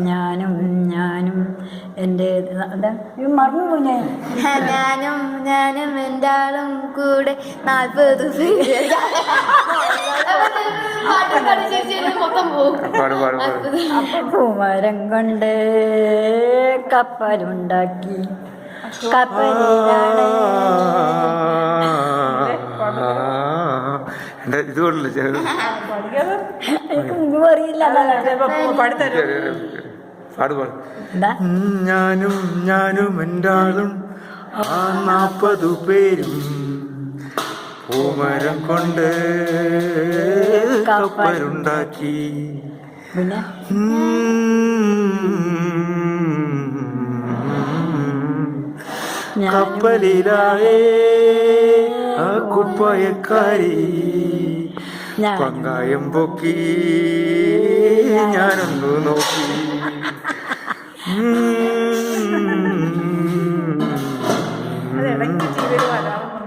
ഞാനും ഞാനും എൻ്റെ എന്താ മറന്നു പോയി ഞാനും എൻ്റെ ആളും കൂടെ 40 പേര്. അപ്പം പൂമരം കൊണ്ട് കപ്പലുണ്ടാക്കി കപ്പലിലാണ് ഇത് കൊള്ളില്ല എനിക്ക് മുമ്പ് അറിയില്ല പാട് പാട്. ഞാനും എൻ്റെ ആളും 40 പേരും പൂമരം കൊണ്ട് കപ്പലുണ്ടാക്കി. പിന്നെ കപ്പലിലായേ ആ കുപ്പായക്കാരി പങ്കായം പൊക്കി ഞാനൊന്നു നോക്കി. അത് ഇടയ്ക്ക് ചെയ്തൊരു വരാറുണ്ട്.